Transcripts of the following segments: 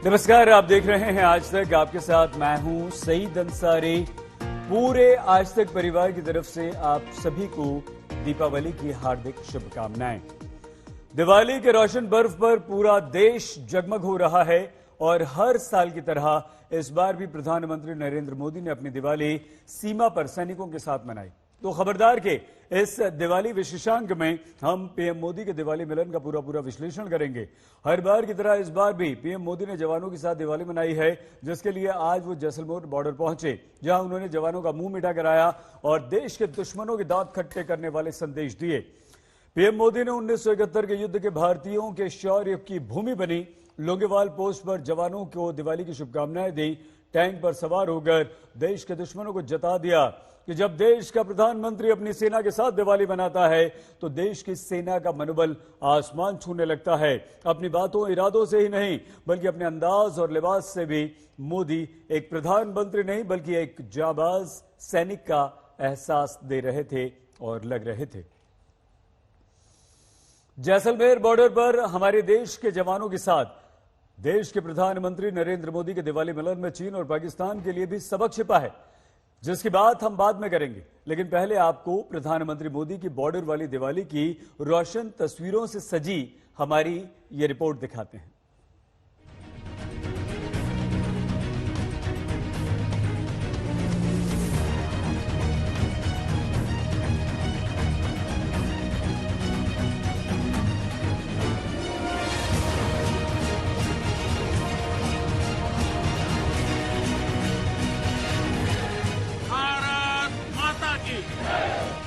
नमस्कार, आप देख रहे हैं आज तक। आपके साथ मैं हूं सईद अंसारी। पूरे आज तक परिवार की तरफ से आप सभी को दीपावली की हार्दिक शुभकामनाएं। दिवाली के रोशन पर्व पर पूरा देश जगमग हो रहा है और हर साल की तरह इस बार भी प्रधानमंत्री नरेंद्र मोदी ने अपनी दिवाली सीमा पर सैनिकों के साथ मनाई। तो खबरदार के इस दिवाली विशेषांक में हम पीएम मोदी के दिवाली मिलन का पूरा विश्लेषण करेंगे। हर बार की तरह इस बार भी पीएम मोदी ने जवानों के साथ दिवाली मनाई है, जिसके लिए आज वो जैसलमेर बॉर्डर पहुंचे, जहां उन्होंने जवानों का मुंह मीठा कराया और देश के दुश्मनों के दांत खट्टे करने वाले संदेश दिए। पीएम मोदी ने 1971 के युद्ध के भारतीयों के शौर्य की भूमि बनी लोंगेवाल पोस्ट पर जवानों को दिवाली की शुभकामनाएं दी। टैंक पर सवार होकर देश के दुश्मनों को जता दिया कि जब देश का प्रधानमंत्री अपनी सेना के साथ दिवाली मनाता है तो देश की सेना का मनोबल आसमान छूने लगता है। अपनी बातों इरादों से ही नहीं बल्कि अपने अंदाज और लिबास से भी मोदी एक प्रधानमंत्री नहीं बल्कि एक जाबाज सैनिक का एहसास दे रहे थे और लग रहे थे। जैसलमेर बॉर्डर पर हमारे देश के जवानों के साथ देश के प्रधानमंत्री नरेंद्र मोदी के दिवाली मिलन में चीन और पाकिस्तान के लिए भी सबक छिपा है, जिसकी बात हम बाद में करेंगे। लेकिन पहले आपको प्रधानमंत्री मोदी की बॉर्डर वाली दिवाली की रोशन तस्वीरों से सजी हमारी ये रिपोर्ट दिखाते हैं।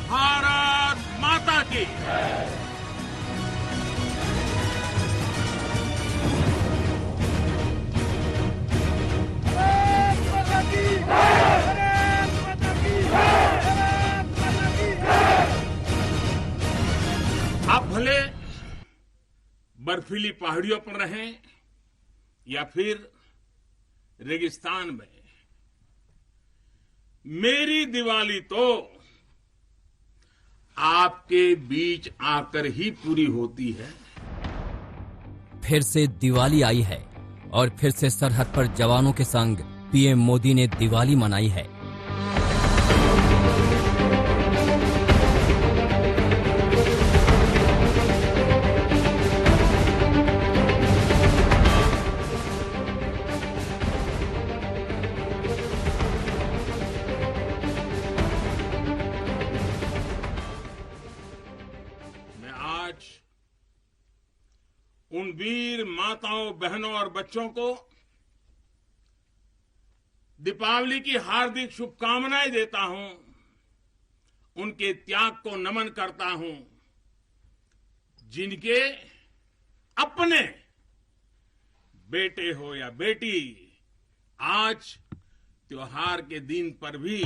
भारत माता की। आप भले बर्फीली पहाड़ियों पर रहें या फिर रेगिस्तान में, मेरी दिवाली तो आपके बीच आकर ही पूरी होती है। फिर से दिवाली आई है और फिर से सरहद पर जवानों के संग पीएम मोदी ने दिवाली मनाई है। उन वीर माताओं, बहनों और बच्चों को दीपावली की हार्दिक शुभकामनाएं देता हूं, उनके त्याग को नमन करता हूं, जिनके अपने बेटे हो या बेटी आज त्योहार के दिन पर भी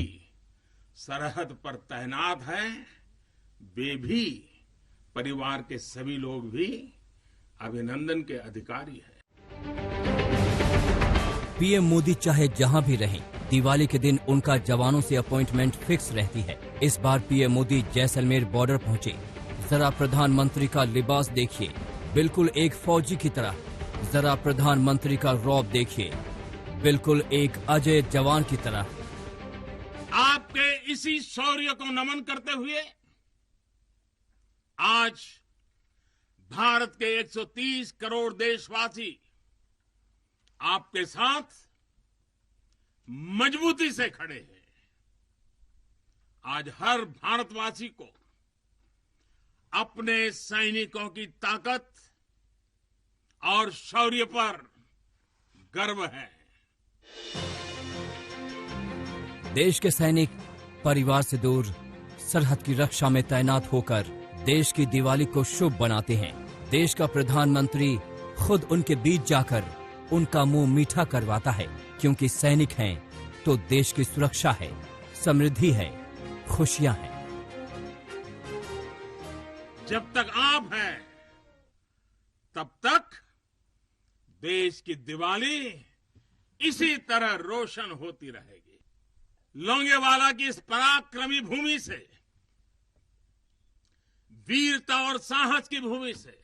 सरहद पर तैनात हैं। वे भी, परिवार के सभी लोग भी अभिनंदन के अधिकारी है। पीएम मोदी चाहे जहां भी रहें, दिवाली के दिन उनका जवानों से अपॉइंटमेंट फिक्स रहती है। इस बार पीएम मोदी जैसलमेर बॉर्डर पहुंचे। जरा प्रधानमंत्री का लिबास देखिए, बिल्कुल एक फौजी की तरह। जरा प्रधानमंत्री का रौब देखिए, बिल्कुल एक अजय जवान की तरह। आपके इसी शौर्य को नमन करते हुए आज भारत के 130 करोड़ देशवासी आपके साथ मजबूती से खड़े हैं। आज हर भारतवासी को अपने सैनिकों की ताकत और शौर्य पर गर्व है। देश के सैनिक परिवार से दूर सरहद की रक्षा में तैनात होकर देश की दिवाली को शुभ बनाते हैं। देश का प्रधानमंत्री खुद उनके बीच जाकर उनका मुंह मीठा करवाता है, क्योंकि सैनिक हैं तो देश की सुरक्षा है, समृद्धि है, खुशियां हैं। जब तक आप हैं तब तक देश की दिवाली इसी तरह रोशन होती रहेगी। लोंगेवाला की इस पराक्रमी भूमि से, वीरता और साहस की भूमि से,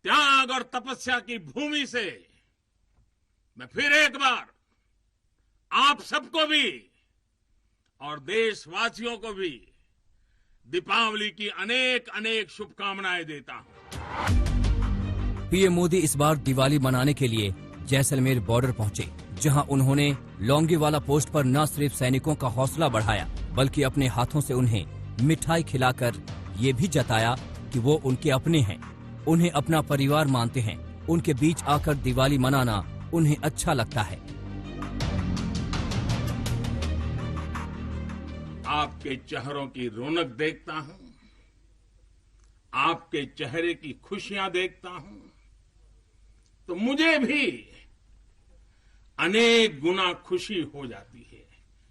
त्याग और तपस्या की भूमि से मैं फिर एक बार आप सबको भी और देशवासियों को भी दीपावली की अनेक अनेक शुभकामनाएं देता हूं। पीएम मोदी इस बार दिवाली मनाने के लिए जैसलमेर बॉर्डर पहुंचे, जहां उन्होंने लौंगेवाला पोस्ट पर न सिर्फ सैनिकों का हौसला बढ़ाया, बल्कि अपने हाथों से उन्हें मिठाई खिलाकर ये भी जताया कि वो उनके अपने हैं, उन्हें अपना परिवार मानते हैं, उनके बीच आकर दिवाली मनाना उन्हें अच्छा लगता है। आपके चेहरों की रौनक देखता हूं, आपके चेहरे की खुशियां देखता हूं, तो मुझे भी अनेक गुना खुशी हो जाती है,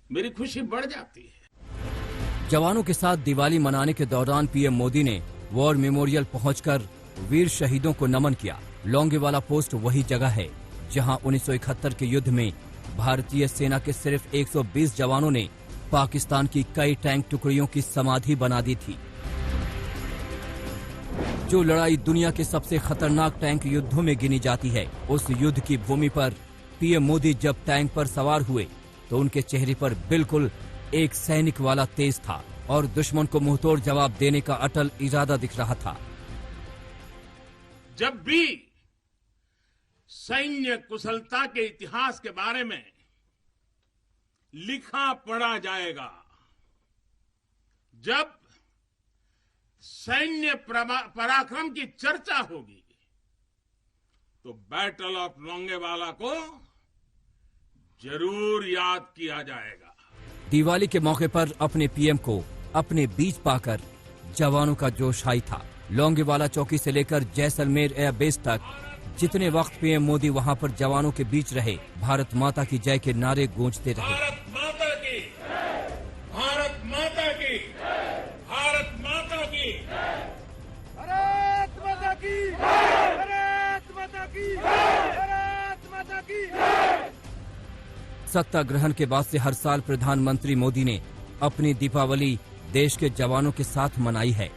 मेरी खुशी बढ़ जाती है। जवानों के साथ दिवाली मनाने के दौरान पीएम मोदी ने वॉर मेमोरियल पहुंचकर वीर शहीदों को नमन किया। लौंगेवाला पोस्ट वही जगह है जहां 1971 के युद्ध में भारतीय सेना के सिर्फ 120 जवानों ने पाकिस्तान की कई टैंक टुकड़ियों की समाधि बना दी थी। जो लड़ाई दुनिया के सबसे खतरनाक टैंक युद्धों में गिनी जाती है, उस युद्ध की भूमि पर पीएम मोदी जब टैंक पर सवार हुए तो उनके चेहरे पर बिल्कुल एक सैनिक वाला तेज था और दुश्मन को मुंहतोड़ जवाब देने का अटल इरादा दिख रहा था। जब भी सैन्य कुशलता के इतिहास के बारे में लिखा पढ़ा जाएगा, जब सैन्य पराक्रम की चर्चा होगी, तो बैटल ऑफ लौंगेवाला को जरूर याद किया जाएगा। दिवाली के मौके पर अपने पीएम को अपने बीच पाकर जवानों का जोश हाई था। लौंगेवाला चौकी से लेकर जैसलमेर एयरबेस तक जितने वक्त पीएम मोदी वहां पर जवानों के बीच रहे, भारत माता की जय के नारे गूंजते रहे। भारत माता की, भारत माता की, भारत माता की, भारत माता की, भारत माता की, भारत माता की। सत्ता ग्रहण के बाद से हर साल प्रधानमंत्री मोदी ने अपनी दीपावली देश के जवानों के साथ मनाई है।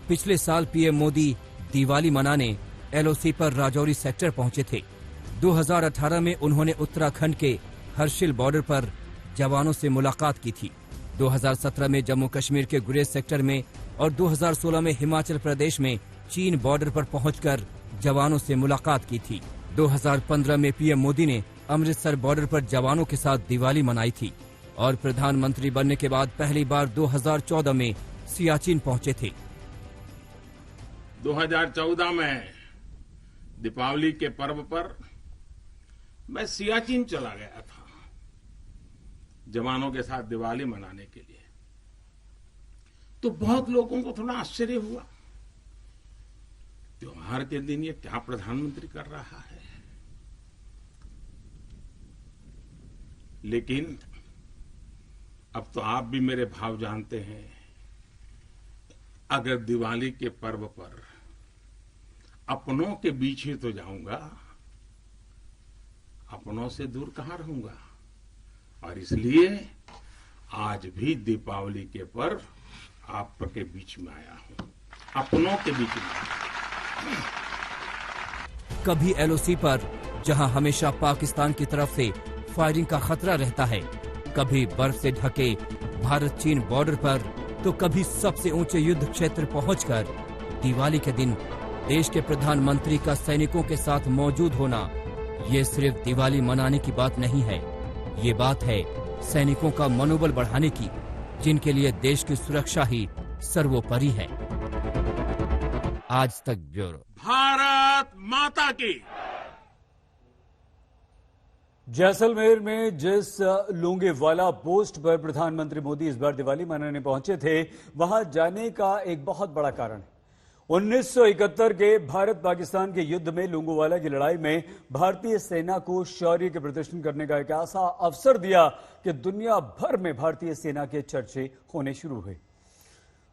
पिछले साल पीएम मोदी दिवाली मनाने एलओसी पर राजौरी सेक्टर पहुंचे थे। 2018 में उन्होंने उत्तराखंड के हर्षिल बॉर्डर पर जवानों से मुलाकात की थी। 2017 में जम्मू कश्मीर के गुरेज सेक्टर में और 2016 में हिमाचल प्रदेश में चीन बॉर्डर पर पहुंचकर जवानों से मुलाकात की थी। 2015 में पीएम मोदी ने अमृतसर बॉर्डर पर जवानों के साथ दिवाली मनाई थी और प्रधानमंत्री बनने के बाद पहली बार 2014 में सियाचिन पहुंचे थे। 2014 में दीपावली के पर्व पर मैं सियाचिन चला गया था जवानों के साथ दिवाली मनाने के लिए। तो बहुत लोगों को थोड़ा आश्चर्य हुआ, त्योहार के दिन ये क्या प्रधानमंत्री कर रहा है। लेकिन अब तो आप भी मेरे भाव जानते हैं। अगर दिवाली के पर्व पर अपनों के बीच ही तो जाऊंगा, अपनों से दूर कहां रहूंगा। और इसलिए आज भी दीपावली के पर्व आपके बीच में आया हूं, अपनों के बीच में। कभी एलओसी पर जहां हमेशा पाकिस्तान की तरफ से फायरिंग का खतरा रहता है, कभी बर्फ से ढके भारत चीन बॉर्डर पर, तो कभी सबसे ऊंचे युद्ध क्षेत्र पहुंचकर दिवाली के दिन देश के प्रधानमंत्री का सैनिकों के साथ मौजूद होना, ये सिर्फ दिवाली मनाने की बात नहीं है, ये बात है सैनिकों का मनोबल बढ़ाने की, जिनके लिए देश की सुरक्षा ही सर्वोपरि है। आज तक ब्यूरो। भारत माता की। जैसलमेर में जिस लौंगेवाला पोस्ट पर प्रधानमंत्री मोदी इस बार दिवाली मनाने पहुंचे थे, वहां जाने का एक बहुत बड़ा कारण है। 1971 के भारत पाकिस्तान के युद्ध में लौंगेवाला की लड़ाई में भारतीय सेना को शौर्य के प्रदर्शन करने का एक ऐसा अवसर दिया कि दुनिया भर में भारतीय सेना के चर्चे होने शुरू हुए।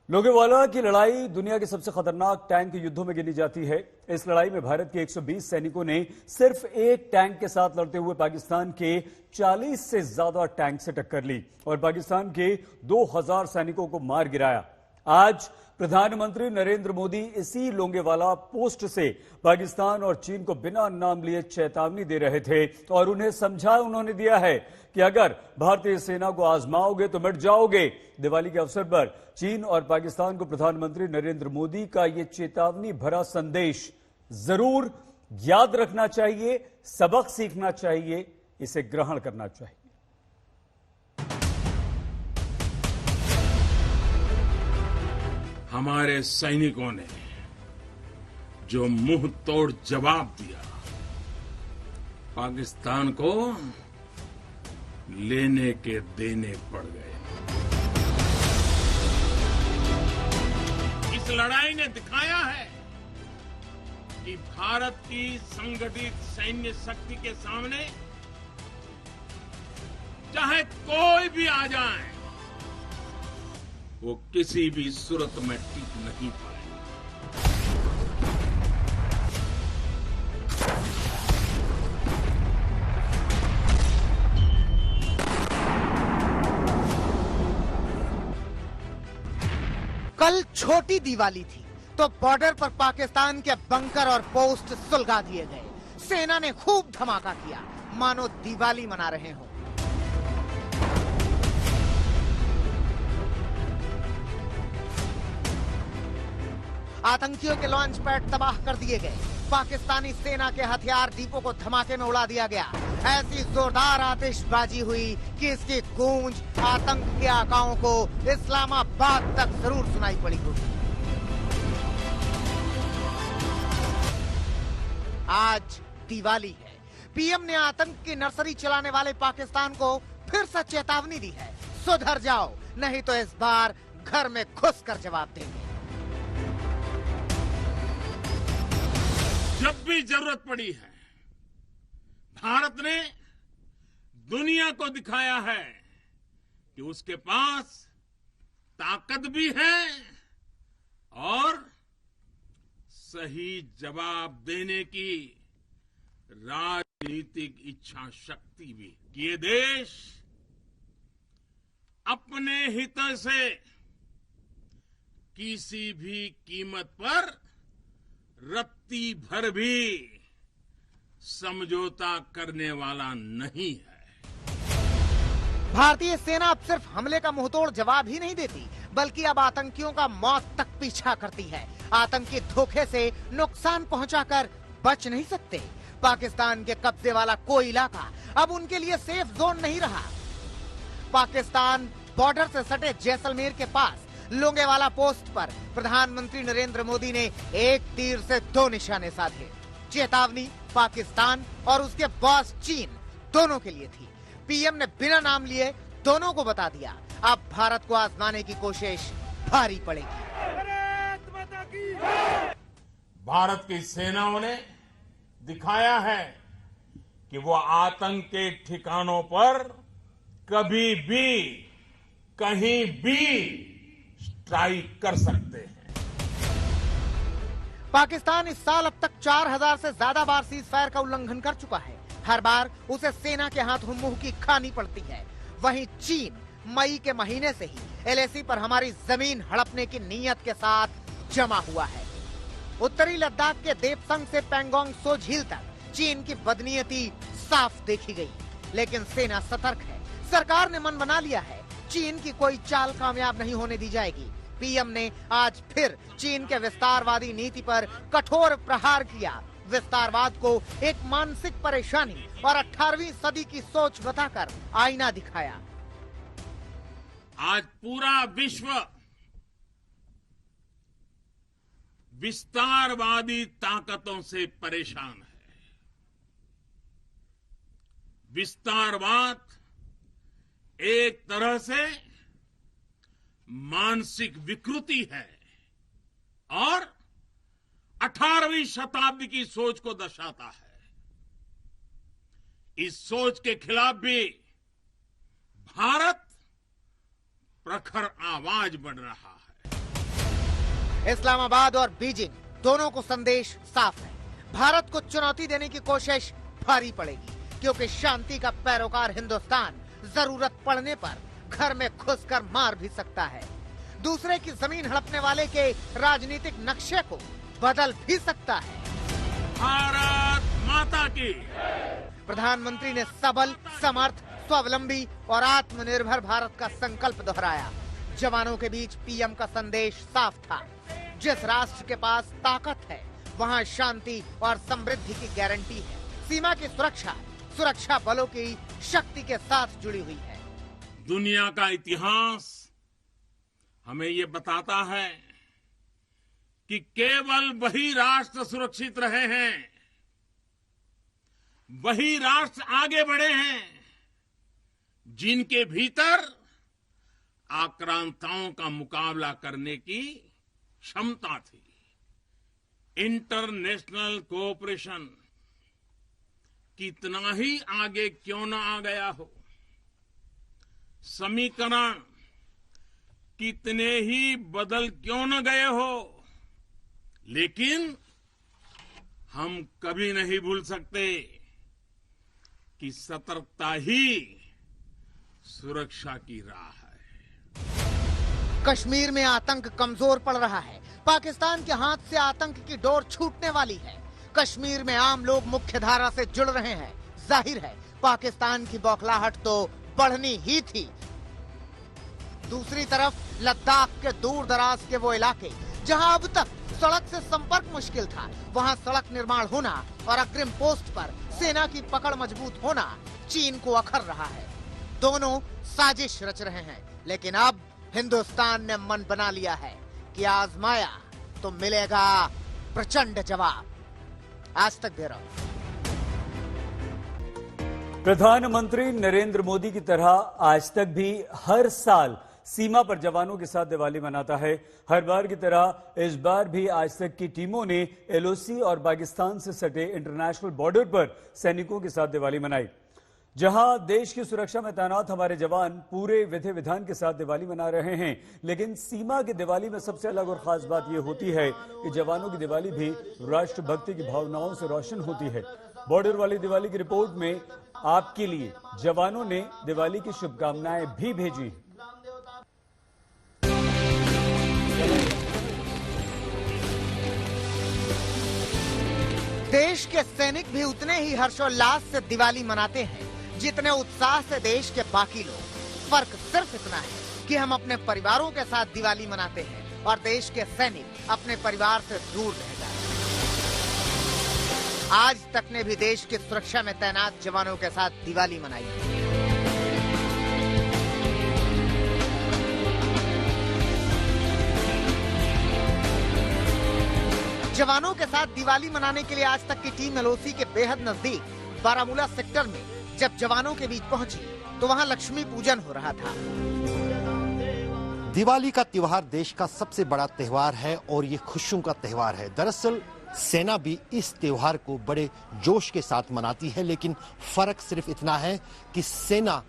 लौंगेवाला की लड़ाई दुनिया के सबसे खतरनाक टैंक युद्धों में गिनी जाती है। इस लड़ाई में भारत के 120 सैनिकों ने सिर्फ एक टैंक के साथ लड़ते हुए पाकिस्तान के 40 से ज्यादा टैंक से टक्कर ली और पाकिस्तान के 2000 सैनिकों को मार गिराया। आज प्रधानमंत्री नरेंद्र मोदी इसी लोंगेवाला पोस्ट से पाकिस्तान और चीन को बिना नाम लिए चेतावनी दे रहे थे और उन्होंने दिया है कि अगर भारतीय सेना को आजमाओगे तो मिट जाओगे। दिवाली के अवसर पर चीन और पाकिस्तान को प्रधानमंत्री नरेंद्र मोदी का ये चेतावनी भरा संदेश जरूर याद रखना चाहिए, सबक सीखना चाहिए, इसे ग्रहण करना चाहिए। हमारे सैनिकों ने जो मुंह तोड़ जवाब दिया, पाकिस्तान को लेने के देने पड़ गए। इस लड़ाई ने दिखाया है कि भारत की संगठित सैन्य शक्ति के सामने चाहे कोई भी आ जाए, वो किसी भी सूरत में टिक नहीं पाए। कल छोटी दिवाली थी तो बॉर्डर पर पाकिस्तान के बंकर और पोस्ट सुलगा दिए गए। सेना ने खूब धमाका किया, मानो दिवाली मना रहे हो। आतंकियों के लॉन्च पैड तबाह कर दिए गए। पाकिस्तानी सेना के हथियार डिपो को धमाके में उड़ा दिया गया। ऐसी जोरदार आतिशबाजी हुई कि इसकी गूंज आतंक के आकाओं को इस्लामाबाद तक जरूर सुनाई पड़ी होगी। आज दिवाली है। पीएम ने आतंक की नर्सरी चलाने वाले पाकिस्तान को फिर से चेतावनी दी है, सुधर जाओ, नहीं तो इस बार घर में घुसकर जवाब देंगे। जब भी जरूरत पड़ी है, भारत ने दुनिया को दिखाया है कि उसके पास ताकत भी है और सही जवाब देने की राजनीतिक इच्छा शक्ति भी। ये देश अपने हितों से किसी भी कीमत पर रत्ती भर भी समझौता करने वाला नहीं है। भारतीय सेना अब सिर्फ हमले का मुंहतोड़ जवाब ही नहीं देती, बल्कि अब आतंकियों का मौत तक पीछा करती है। आतंकी धोखे से नुकसान पहुंचाकर बच नहीं सकते। पाकिस्तान के कब्जे वाला कोई इलाका अब उनके लिए सेफ जोन नहीं रहा। पाकिस्तान बॉर्डर से सटे जैसलमेर के पास लोंगेवाला पोस्ट पर प्रधानमंत्री नरेंद्र मोदी ने एक तीर से दो निशाने साधे। चेतावनी पाकिस्तान और उसके बॉस चीन दोनों के लिए थी। पीएम ने बिना नाम लिए दोनों को बता दिया, अब भारत को आजमाने की कोशिश भारी पड़ेगी। भारत की सेनाओं ने दिखाया है कि वो आतंक के ठिकानों पर कभी भी कहीं भी स्ट्राइक कर सकते हैं। पाकिस्तान इस साल अब तक 4000 से ज्यादा बार सीज फायर का उल्लंघन कर चुका है। हर बार उसे सेना के हाथों मुंह की खानी पड़ती है। वहीं चीन मई के महीने से ही एलएसी पर हमारी जमीन हड़पने की नीयत के साथ जमा हुआ है। उत्तरी लद्दाख के देपसंग से पैंगोंग सो झील तक चीन की बदनीयती साफ देखी गई, लेकिन सेना सतर्क है। सरकार ने मन बना लिया है, चीन की कोई चाल कामयाब नहीं होने दी जाएगी। पीएम ने आज फिर चीन के विस्तारवादी नीति पर कठोर प्रहार किया। विस्तारवाद को एक मानसिक परेशानी और 18वीं सदी की सोच बताकर आईना दिखाया। आज पूरा विश्व विस्तारवादी ताकतों से परेशान है। विस्तारवाद एक तरह से मानसिक विकृति है और 18वीं शताब्दी की सोच को दर्शाता है। इस सोच के खिलाफ भी भारत प्रखर आवाज बढ़ रहा है। इस्लामाबाद और बीजिंग दोनों को संदेश साफ है, भारत को चुनौती देने की कोशिश भारी पड़ेगी, क्योंकि शांति का पैरोकार हिंदुस्तान जरूरत पड़ने पर घर में घुसकर मार भी सकता है। दूसरे की जमीन हड़पने वाले के राजनीतिक नक्शे को बदल भी सकता है। भारत माता की। प्रधानमंत्री ने सबल, समर्थ, स्वावलंबी और आत्मनिर्भर भारत का संकल्प दोहराया। जवानों के बीच पीएम का संदेश साफ था, जिस राष्ट्र के पास ताकत है वहाँ शांति और समृद्धि की गारंटी है। सीमा की सुरक्षा सुरक्षा बलों की शक्ति के साथ जुड़ी हुई है। दुनिया का इतिहास हमें ये बताता है कि केवल वही राष्ट्र सुरक्षित रहे हैं, वही राष्ट्र आगे बढ़े हैं जिनके भीतर आक्रांताओं का मुकाबला करने की क्षमता थी। इंटरनेशनल कोऑपरेशन कितना ही आगे क्यों न आ गया हो, समीकरण कितने ही बदल क्यों न गए हो, लेकिन हम कभी नहीं भूल सकते कि सतर्कता ही सुरक्षा की राह है। कश्मीर में आतंक कमजोर पड़ रहा है। पाकिस्तान के हाथ से आतंक की डोर छूटने वाली है। कश्मीर में आम लोग मुख्य धारा से जुड़ रहे हैं। जाहिर है पाकिस्तान की बौखलाहट तो बढ़नी ही थी। दूसरी तरफ लद्दाख के दूर दराज के वो इलाके जहां अब तक सड़क से संपर्क मुश्किल था, वहां सड़क निर्माण होना और अग्रिम पोस्ट पर सेना की पकड़ मजबूत होना चीन को अखर रहा है। दोनों साजिश रच रहे हैं, लेकिन अब हिंदुस्तान ने मन बना लिया है कि आजमाया तो मिलेगा प्रचंड जवाब। आज तक ब्यूरो। प्रधानमंत्री नरेंद्र मोदी की तरह आज तक भी हर साल सीमा पर जवानों के साथ दिवाली मनाता है। हर बार की तरह इस बार भी आज तक की टीमों ने एलओसी और पाकिस्तान से सटे इंटरनेशनल बॉर्डर पर सैनिकों के साथ दिवाली मनाई। जहां देश की सुरक्षा में तैनात हमारे जवान पूरे विधि विधान के साथ दिवाली मना रहे हैं, लेकिन सीमा की दिवाली में सबसे अलग और खास बात यह होती है कि जवानों की दिवाली भी राष्ट्रभक्ति की भावनाओं से रोशन होती है। बॉर्डर वाली दिवाली की रिपोर्ट में आपके लिए जवानों ने दिवाली की शुभकामनाएं भी भेजी। देश के सैनिक भी उतने ही हर्षोल्लास से दिवाली मनाते हैं जितने उत्साह से देश के बाकी लोग। फर्क सिर्फ इतना है कि हम अपने परिवारों के साथ दिवाली मनाते हैं और देश के सैनिक अपने परिवार से दूर रह जाते हैं। आज तक ने भी देश की सुरक्षा में तैनात जवानों के साथ दिवाली मनाई है। जवानों के साथ दिवाली मनाने के लिए आज तक की टीम एलओसी के बेहद नजदीक बारामूला सेक्टर में जब जवानों के बीच पहुंची तो वहां लक्ष्मी पूजन हो रहा था। दिवाली का त्योहार देश का सबसे बड़ा त्योहार है और ये खुशियों का त्योहार है। दरअसल सेना भी इस त्योहार को बड़े जोश के साथ मनाती है, लेकिन फर्क सिर्फ इतना है कि सेना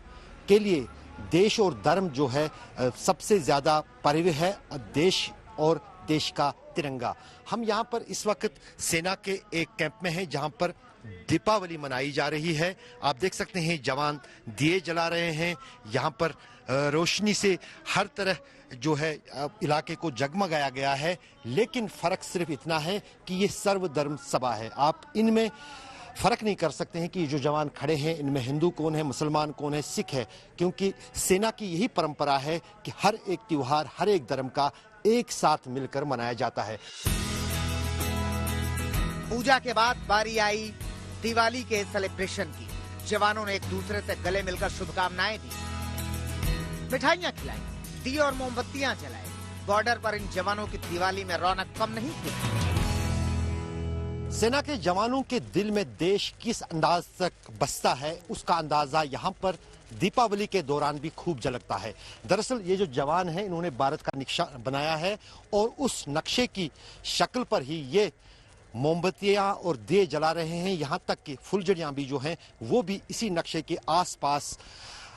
के लिए देश और धर्म जो है सबसे ज्यादा परिव्य है, देश और देश का तिरंगा। हम यहाँ पर इस वक्त सेना के एक कैंप में हैं जहाँ पर दीपावली मनाई जा रही है। आप देख सकते हैं जवान दिए जला रहे हैं। यहाँ पर रोशनी से हर तरह जो है इलाके को जगमगाया गया है, लेकिन फर्क सिर्फ इतना है कि ये सर्वधर्म सभा है। आप इनमें फर्क नहीं कर सकते हैं कि ये जो जवान खड़े हैं इनमें हिंदू कौन है, मुसलमान कौन है, सिख है, क्योंकि सेना की यही परंपरा है कि हर एक त्योहार हर एक धर्म का एक साथ मिलकर मनाया जाता है। पूजा के बाद बारी आई दिवाली के सेलिब्रेशन की। जवानों ने एक दूसरे से गले मिलकर शुभकामनाएं दी, मिठाइयां खिलाई, दिए और मोमबत्तियां जलाई। बॉर्डर पर इन जवानों की दिवाली में रौनक कम नहीं थी। सेना के जवानों के दिल में देश किस अंदाज तक बसता है उसका अंदाजा यहाँ पर दीपावली के दौरान भी खूब झलकता है। दरअसल ये जो जवान हैं इन्होंने भारत का नक्शा बनाया है और उस नक्शे की शक्ल पर ही ये मोमबत्तियां और दिए जला रहे हैं। यहाँ तक कि फुलझड़ियां भी जो हैं वो भी इसी नक्शे के आसपास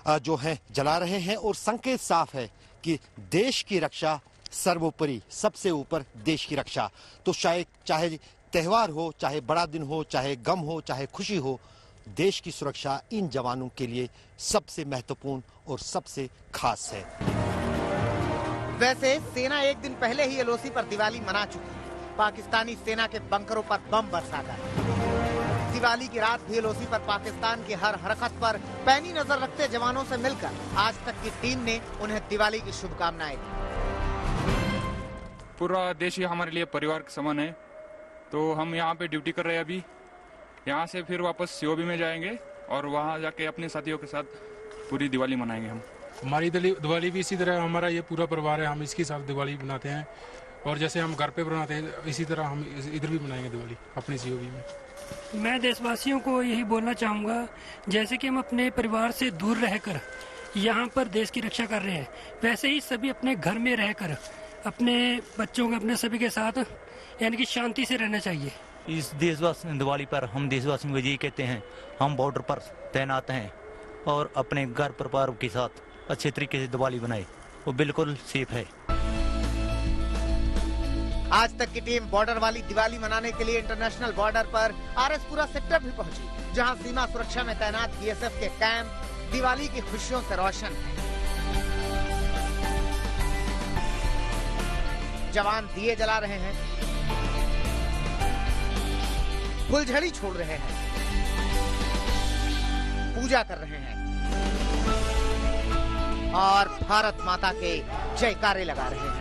जो है जला रहे हैं और संकेत साफ है कि देश की रक्षा सर्वोपरि, सबसे ऊपर देश की रक्षा। तो चाहे त्योहार हो, चाहे बड़ा दिन हो, चाहे गम हो, चाहे खुशी हो, देश की सुरक्षा इन जवानों के लिए सबसे महत्वपूर्ण और सबसे खास है। वैसे सेना एक दिन पहले ही एलओसी पर दिवाली मना चुकी है, पाकिस्तानी सेना के बंकरों पर बम बरसाकर। दिवाली की रात भी एलओसी पर पाकिस्तान की हर हरकत पर पैनी नजर रखते जवानों से मिलकर आज तक की टीम ने उन्हें दिवाली की शुभकामनाएं दी। पूरा देश ही हमारे लिए परिवार के समान है, तो हम यहाँ पे ड्यूटी कर रहे हैं। अभी यहाँ से फिर वापस सीओबी में जाएंगे और वहाँ जाके अपने साथियों के साथ पूरी दिवाली मनाएंगे। हम हमारी दिवाली भी इसी तरह, हमारा ये पूरा परिवार है, हम इसके साथ दिवाली बनाते हैं और जैसे हम घर पे बनाते हैं इसी तरह हम इधर भी बनाएंगे दिवाली अपनी सीओबी में। मैं देशवासियों को यही बोलना चाहूँगा, जैसे कि हम अपने परिवार से दूर रहकर यहाँ पर देश की रक्षा कर रहे हैं, वैसे ही सभी अपने घर में रहकर अपने बच्चों के, अपने सभी के साथ यानी कि शांति से रहना चाहिए। इस देशवासी दिवाली पर हम देशवासियों को यही कहते हैं, हम बॉर्डर पर तैनात हैं और अपने घर परिवार के साथ अच्छे तरीके से दिवाली बनाए, वो बिल्कुल सेफ है। आज तक की टीम बॉर्डर वाली दिवाली मनाने के लिए इंटरनेशनल बॉर्डर पर आरएसपुरा सेक्टर भी पहुंची, जहां सीमा सुरक्षा में तैनात बीएसएफ के कैंप दिवाली की खुशियों से रोशन है। जवान दिए जला रहे हैं, फुलझड़ी छोड़ रहे हैं, पूजा कर रहे हैं और भारत माता के जयकारे लगा रहे हैं।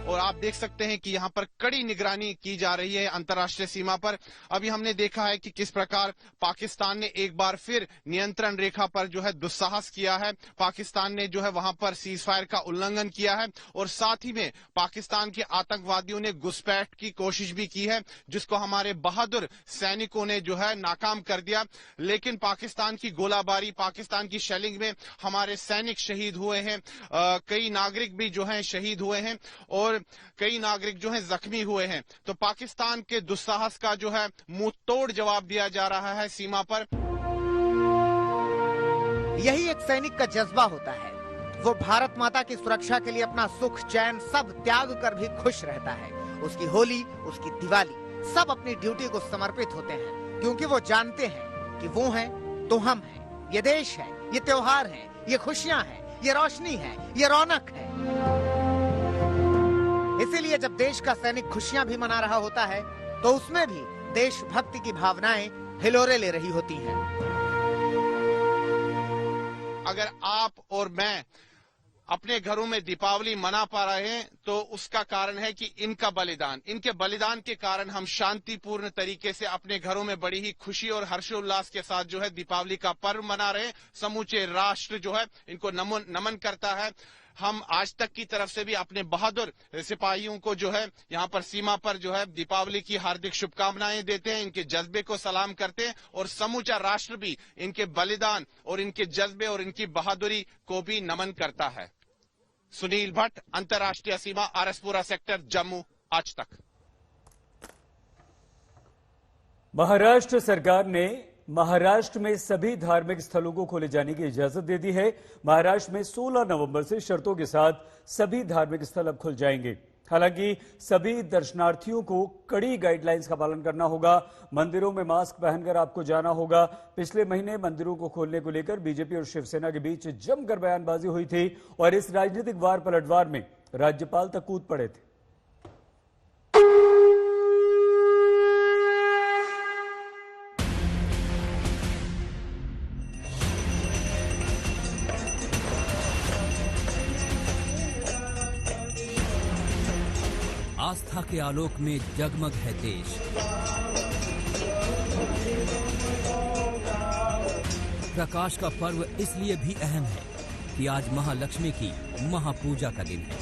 और आप देख सकते हैं कि यहाँ पर कड़ी निगरानी की जा रही है अंतर्राष्ट्रीय सीमा पर। अभी हमने देखा है कि किस प्रकार पाकिस्तान ने एक बार फिर नियंत्रण रेखा पर जो है दुस्साहस किया है। पाकिस्तान ने जो है वहां पर सीज फायर का उल्लंघन किया है और साथ ही में पाकिस्तान के आतंकवादियों ने घुसपैठ की कोशिश भी की है, जिसको हमारे बहादुर सैनिकों ने जो है नाकाम कर दिया। लेकिन पाकिस्तान की गोलाबारी, पाकिस्तान की शेलिंग में हमारे सैनिक शहीद हुए हैं, कई नागरिक भी जो हैं शहीद हुए हैं और कई नागरिक जो हैं जख्मी हुए हैं। तो पाकिस्तान के दुस्साहस का जो है मुंह तोड़ जवाब दिया जा रहा है सीमा पर। यही एक सैनिक का जज्बा होता है, वो भारत माता की सुरक्षा के लिए अपना सुख चैन सब त्याग कर भी खुश रहता है। उसकी होली, उसकी दिवाली सब अपनी ड्यूटी को समर्पित होते हैं, क्योंकि वो जानते हैं कि वो हैं तो हम हैं, ये देश है, ये त्योहार है, ये खुशियां हैं, ये रोशनी है, ये रौनक है। इसीलिए जब देश का सैनिक खुशियां भी मना रहा होता है तो उसमें भी देशभक्ति की भावनाएं हिलोरे ले रही होती हैं। अगर आप और मैं अपने घरों में दीपावली मना पा रहे हैं तो उसका कारण है कि इनका बलिदान, इनके बलिदान के कारण हम शांतिपूर्ण तरीके से अपने घरों में बड़ी ही खुशी और हर्षोल्लास के साथ जो है दीपावली का पर्व मना रहे हैं। समूचे राष्ट्र जो है इनको नमन करता है। हम आज तक की तरफ से भी अपने बहादुर सिपाहियों को जो है यहाँ पर सीमा पर जो है दीपावली की हार्दिक शुभकामनाएं देते हैं, इनके जज्बे को सलाम करते हैं और समूचा राष्ट्र भी इनके बलिदान और इनके जज्बे और इनकी बहादुरी को भी नमन करता है। सुनील भट्ट, अंतर्राष्ट्रीय सीमा, आरएसपुरा सेक्टर, जम्मू, आज तक। महाराष्ट्र सरकार ने महाराष्ट्र में सभी धार्मिक स्थलों को खोले जाने की इजाजत दे दी है। महाराष्ट्र में 16 नवंबर से शर्तों के साथ सभी धार्मिक स्थल अब खुल जाएंगे। हालांकि सभी दर्शनार्थियों को कड़ी गाइडलाइंस का पालन करना होगा। मंदिरों में मास्क पहनकर आपको जाना होगा। पिछले महीने मंदिरों को खोलने को लेकर बीजेपी और शिवसेना के बीच जमकर बयानबाजी हुई थी और इस राजनीतिक वार पलटवार में राज्यपाल तक कूद पड़े थे। आस्था के आलोक में जगमग है देश। प्रकाश का पर्व इसलिए भी अहम है कि आज महालक्ष्मी की महापूजा का दिन है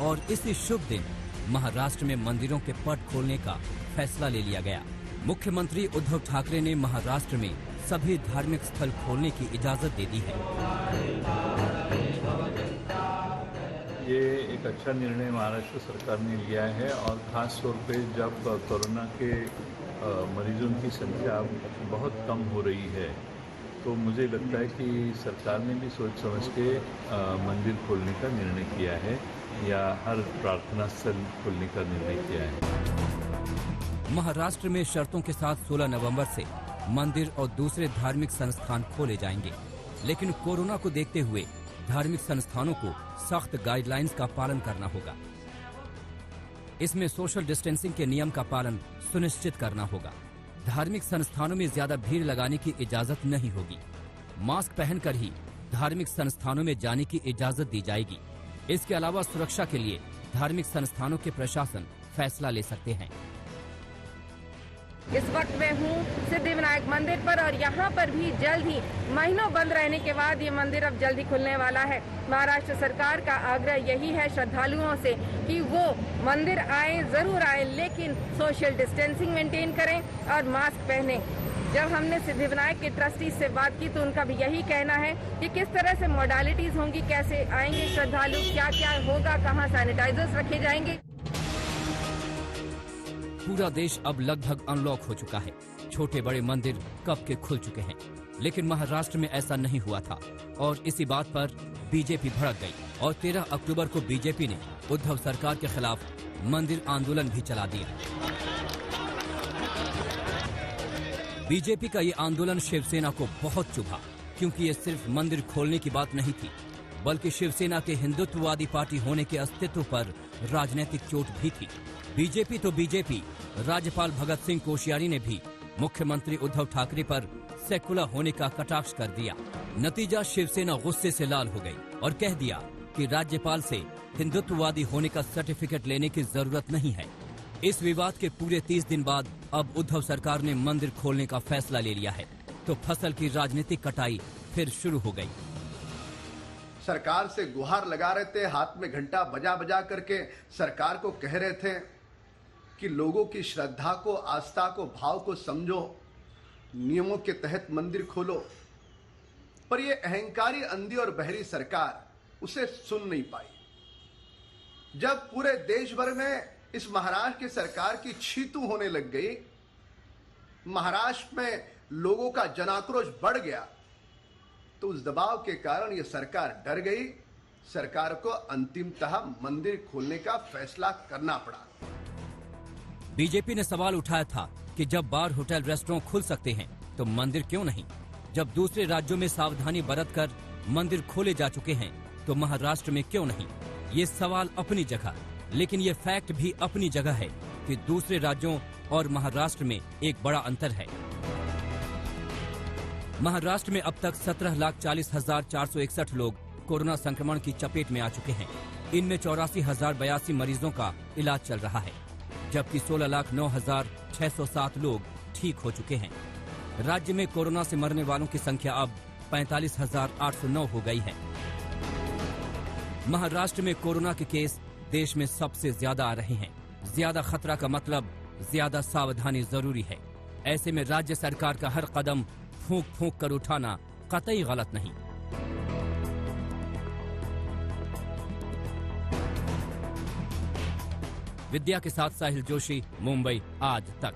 और इसी शुभ दिन महाराष्ट्र में मंदिरों के पट खोलने का फैसला ले लिया गया। मुख्यमंत्री उद्धव ठाकरे ने महाराष्ट्र में सभी धार्मिक स्थल खोलने की इजाजत दे दी है। ये एक अच्छा निर्णय महाराष्ट्र सरकार ने लिया है और खास तौर पे जब कोरोना के मरीजों की संख्या बहुत कम हो रही है तो मुझे लगता है कि सरकार ने भी सोच समझ के मंदिर खोलने का निर्णय किया है या हर प्रार्थना स्थल खोलने का निर्णय किया है। महाराष्ट्र में शर्तों के साथ 16 नवंबर से मंदिर और दूसरे धार्मिक संस्थान खोले जाएंगे। लेकिन कोरोना को देखते हुए धार्मिक संस्थानों को सख्त गाइडलाइंस का पालन करना होगा। इसमें सोशल डिस्टेंसिंग के नियम का पालन सुनिश्चित करना होगा। धार्मिक संस्थानों में ज्यादा भीड़ लगाने की इजाजत नहीं होगी। मास्क पहनकर ही धार्मिक संस्थानों में जाने की इजाजत दी जाएगी। इसके अलावा सुरक्षा के लिए धार्मिक संस्थानों के प्रशासन फैसला ले सकते हैं। इस वक्त मैं हूँ सिद्धिविनायक मंदिर पर और यहाँ पर भी जल्द ही महीनों बंद रहने के बाद ये मंदिर अब जल्द ही खुलने वाला है। महाराष्ट्र सरकार का आग्रह यही है श्रद्धालुओं से कि वो मंदिर आए, जरूर आए, लेकिन सोशल डिस्टेंसिंग मेंटेन करें और मास्क पहने। जब हमने सिद्धिविनायक के ट्रस्टी से बात की तो उनका भी यही कहना है कि किस तरह से मॉडलिटीज होंगी, कैसे आएंगे श्रद्धालु, क्या क्या होगा, कहाँ सैनिटाइजर्स रखे जाएंगे। पूरा देश अब लगभग अनलॉक हो चुका है। छोटे बड़े मंदिर कब के खुल चुके हैं, लेकिन महाराष्ट्र में ऐसा नहीं हुआ था और इसी बात पर बीजेपी भड़क गई और 13 अक्टूबर को बीजेपी ने उद्धव सरकार के खिलाफ मंदिर आंदोलन भी चला दिया। बीजेपी का ये आंदोलन शिवसेना को बहुत चुभा, क्योंकि ये सिर्फ मंदिर खोलने की बात नहीं थी, बल्कि शिवसेना के हिंदुत्ववादी पार्टी होने के अस्तित्व पर राजनीतिक चोट भी थी। बीजेपी तो बीजेपी, राज्यपाल भगत सिंह कोश्यारी ने भी मुख्यमंत्री उद्धव ठाकरे पर सेकुलर होने का कटाक्ष कर दिया। नतीजा शिवसेना गुस्से से लाल हो गई और कह दिया कि राज्यपाल से हिंदुत्ववादी होने का सर्टिफिकेट लेने की जरूरत नहीं है। इस विवाद के पूरे 30 दिन बाद अब उद्धव सरकार ने मंदिर खोलने का फैसला ले लिया है, तो फसल की राजनीतिक कटाई फिर शुरू हो गई। सरकार से गुहार लगा रहे थे, हाथ में घंटा बजा बजा करके सरकार को कह रहे थे कि लोगों की श्रद्धा को, आस्था को, भाव को समझो, नियमों के तहत मंदिर खोलो। पर ये अहंकारी, अंधी और बहरी सरकार उसे सुन नहीं पाई। जब पूरे देश भर में इस महाराष्ट्र की सरकार की छीतू होने लग गई, महाराष्ट्र में लोगों का जनाक्रोश बढ़ गया, तो उस दबाव के कारण ये सरकार डर गई। सरकार को अंतिमतः मंदिर खोलने का फैसला करना पड़ा। बीजेपी ने सवाल उठाया था कि जब बार, होटल, रेस्टोरेंट खुल सकते हैं तो मंदिर क्यों नहीं? जब दूसरे राज्यों में सावधानी बरतकर मंदिर खोले जा चुके हैं तो महाराष्ट्र में क्यों नहीं? ये सवाल अपनी जगह, लेकिन ये फैक्ट भी अपनी जगह है कि दूसरे राज्यों और महाराष्ट्र में एक बड़ा अंतर है। महाराष्ट्र में अब तक 17,40,461 लोग कोरोना संक्रमण की चपेट में आ चुके हैं। इनमें 84,082 मरीजों का इलाज चल रहा है, जबकि 16,09,607 लोग ठीक हो चुके हैं। राज्य में कोरोना से मरने वालों की संख्या अब 45,809 हो गई है। महाराष्ट्र में कोरोना के केस देश में सबसे ज्यादा आ रहे हैं। ज्यादा खतरा का मतलब ज्यादा सावधानी जरूरी है। ऐसे में राज्य सरकार का हर कदम फूंक फूंक कर उठाना कतई गलत नहीं। विद्या के साथ साहिल जोशी, मुंबई आज तक।